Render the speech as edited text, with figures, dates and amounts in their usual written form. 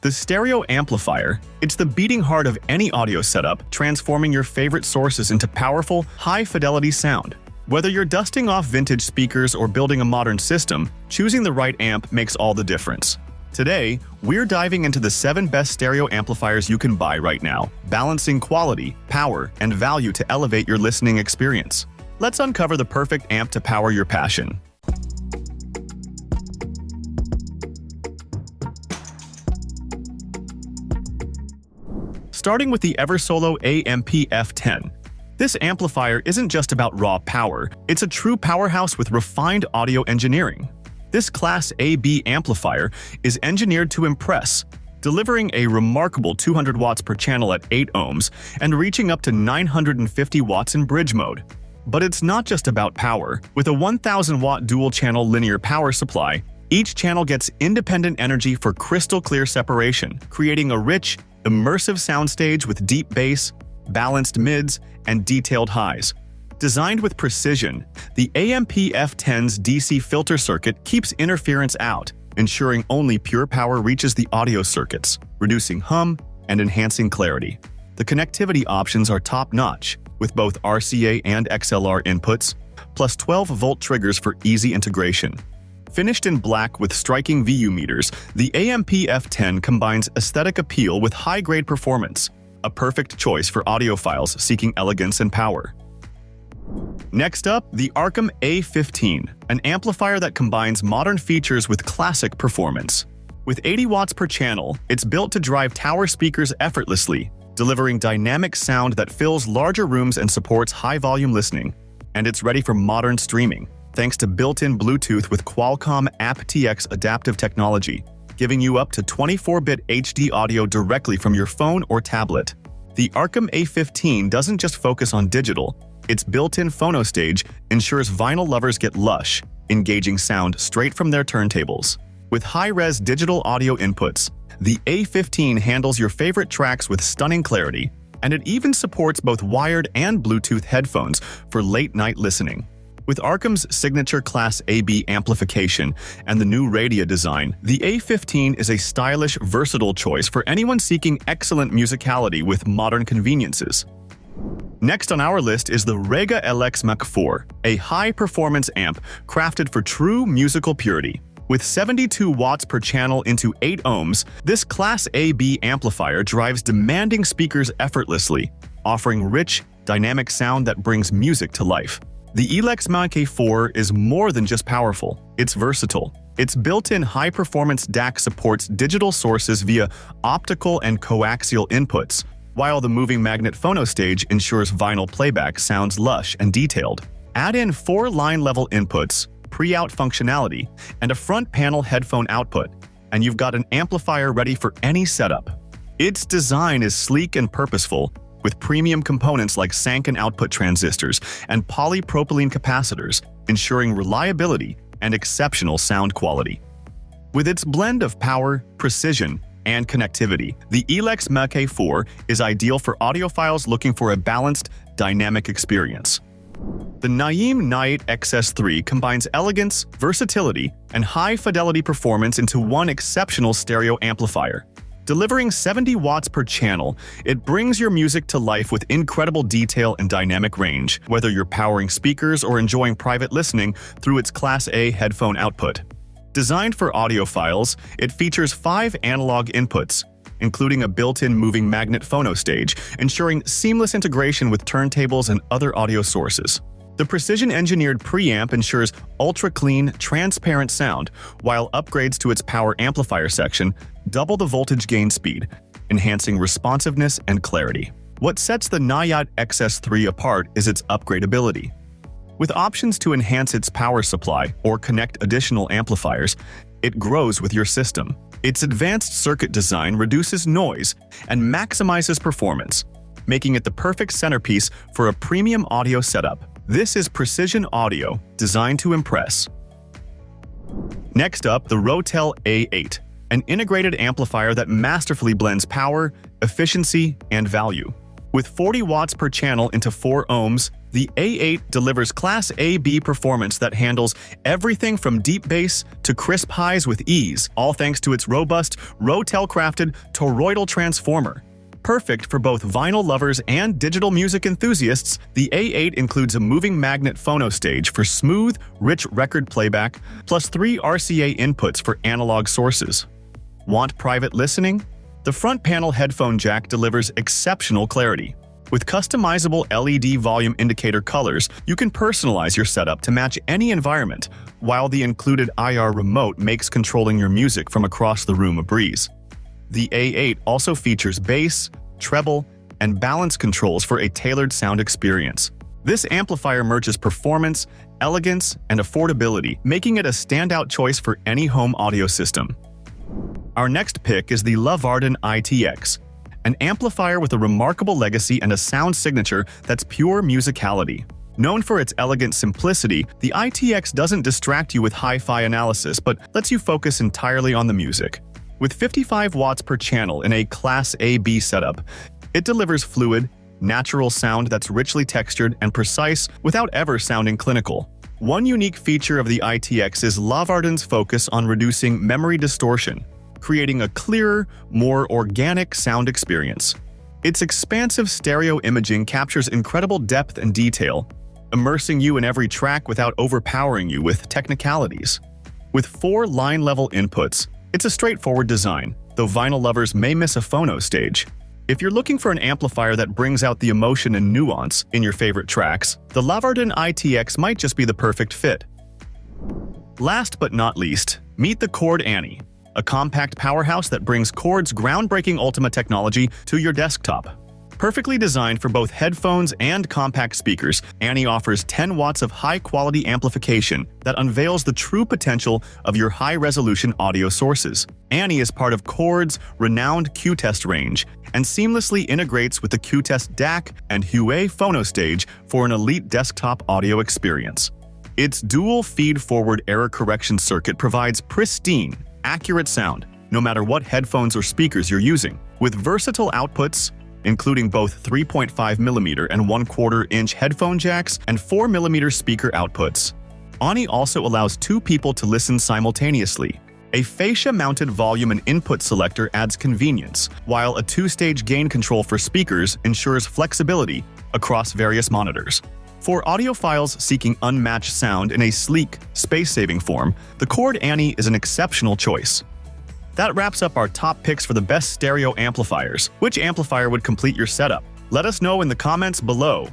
The stereo amplifier, it's the beating heart of any audio setup, transforming your favorite sources into powerful, high-fidelity sound. Whether you're dusting off vintage speakers or building a modern system, choosing the right amp makes all the difference. Today, we're diving into the 7 best stereo amplifiers you can buy right now, balancing quality, power, and value to elevate your listening experience. Let's uncover the perfect amp to power your passion. Starting with the Eversolo AMP-F10. This amplifier isn't just about raw power, it's a true powerhouse with refined audio engineering. This Class AB amplifier is engineered to impress, delivering a remarkable 200 watts per channel at 8 ohms and reaching up to 950 watts in bridge mode. But it's not just about power. With a 1000-watt dual-channel linear power supply, each channel gets independent energy for crystal-clear separation, creating a rich, immersive soundstage with deep bass, balanced mids, and detailed highs. Designed with precision, the AMP-F10's DC filter circuit keeps interference out, ensuring only pure power reaches the audio circuits, reducing hum and enhancing clarity. The connectivity options are top-notch, with both RCA and XLR inputs, plus 12-volt triggers for easy integration. Finished in black with striking VU meters, the AMP-F10 combines aesthetic appeal with high-grade performance, a perfect choice for audiophiles seeking elegance and power. Next up, the Arcam A15, an amplifier that combines modern features with classic performance. With 80 watts per channel, it's built to drive tower speakers effortlessly, delivering dynamic sound that fills larger rooms and supports high-volume listening. And it's ready for modern streaming, thanks to built-in Bluetooth with Qualcomm aptX adaptive technology, giving you up to 24-bit HD audio directly from your phone or tablet. The Arcam A15 doesn't just focus on digital. Its built-in phonostage ensures vinyl lovers get lush, engaging sound straight from their turntables. With high-res digital audio inputs, the A15 handles your favorite tracks with stunning clarity, and it even supports both wired and Bluetooth headphones for late-night listening. With Arcam's signature Class AB amplification and the new Rega design, the A15 is a stylish, versatile choice for anyone seeking excellent musicality with modern conveniences. Next on our list is the Rega Elex Mk4, a high-performance amp crafted for true musical purity. With 72 watts per channel into 8 ohms, this Class AB amplifier drives demanding speakers effortlessly, offering rich, dynamic sound that brings music to life. The Elex Mk4 is more than just powerful, it's versatile. Its built-in high-performance DAC supports digital sources via optical and coaxial inputs, while the moving magnet phonostage ensures vinyl playback sounds lush and detailed. Add in 4 line-level inputs, pre-out functionality, and a front panel headphone output, and you've got an amplifier ready for any setup. Its design is sleek and purposeful, with premium components like Sanken output transistors and polypropylene capacitors, ensuring reliability and exceptional sound quality. With its blend of power, precision, and connectivity, the Elex Mk4 is ideal for audiophiles looking for a balanced, dynamic experience. The Naim Nait XS combines elegance, versatility, and high-fidelity performance into one exceptional stereo amplifier. Delivering 70 watts per channel, it brings your music to life with incredible detail and dynamic range, whether you're powering speakers or enjoying private listening through its Class A headphone output. Designed for audiophiles, it features 5 analog inputs, including a built-in moving magnet phonostage, ensuring seamless integration with turntables and other audio sources. The precision-engineered preamp ensures ultra-clean, transparent sound, while upgrades to its power amplifier section double the voltage gain speed, enhancing responsiveness and clarity. What sets the Naim Nait XS apart is its upgradability. With options to enhance its power supply or connect additional amplifiers, it grows with your system. Its advanced circuit design reduces noise and maximizes performance, making it the perfect centerpiece for a premium audio setup. This is precision audio designed to impress. Next up, the Rotel A8, an integrated amplifier that masterfully blends power, efficiency, and value. With 40 watts per channel into 4 ohms, the A8 delivers Class AB performance that handles everything from deep bass to crisp highs with ease, all thanks to its robust, Rotel-crafted toroidal transformer. Perfect for both vinyl lovers and digital music enthusiasts, the A8 includes a moving magnet phono stage for smooth, rich record playback, plus 3 RCA inputs for analog sources. Want private listening? The front panel headphone jack delivers exceptional clarity. With customizable LED volume indicator colors, you can personalize your setup to match any environment, while the included IR remote makes controlling your music from across the room a breeze. The A8 also features bass, treble, and balance controls for a tailored sound experience. This amplifier merges performance, elegance, and affordability, making it a standout choice for any home audio system. Our next pick is the Lavardin ITX, an amplifier with a remarkable legacy and a sound signature that's pure musicality. Known for its elegant simplicity, the ITX doesn't distract you with hi-fi analysis but lets you focus entirely on the music. With 55 watts per channel in a Class AB setup, it delivers fluid, natural sound that's richly textured and precise without ever sounding clinical. One unique feature of the ITX is Lavardin's focus on reducing memory distortion, creating a clearer, more organic sound experience. Its expansive stereo imaging captures incredible depth and detail, immersing you in every track without overpowering you with technicalities. With 4 line-level inputs, it's a straightforward design, though vinyl lovers may miss a phono stage. If you're looking for an amplifier that brings out the emotion and nuance in your favorite tracks, the Lavardin ITX might just be the perfect fit. Last but not least, meet the Chord Anni, a compact powerhouse that brings Chord's groundbreaking Ultima technology to your desktop. Perfectly designed for both headphones and compact speakers, Anni offers 10 watts of high-quality amplification that unveils the true potential of your high-resolution audio sources. Anni is part of Chord's renowned Q-Test range and seamlessly integrates with the Q-Test DAC and Huey phono stage for an elite desktop audio experience. Its dual feed-forward error correction circuit provides pristine, accurate sound, no matter what headphones or speakers you're using. With versatile outputs, including both 3.5mm and 1/4-inch headphone jacks and 4mm speaker outputs, Anni also allows 2 people to listen simultaneously. A fascia-mounted volume and input selector adds convenience, while a 2-stage gain control for speakers ensures flexibility across various monitors. For audiophiles seeking unmatched sound in a sleek, space-saving form, the Chord Anni is an exceptional choice. That wraps up our top picks for the best stereo amplifiers. Which amplifier would complete your setup? Let us know in the comments below.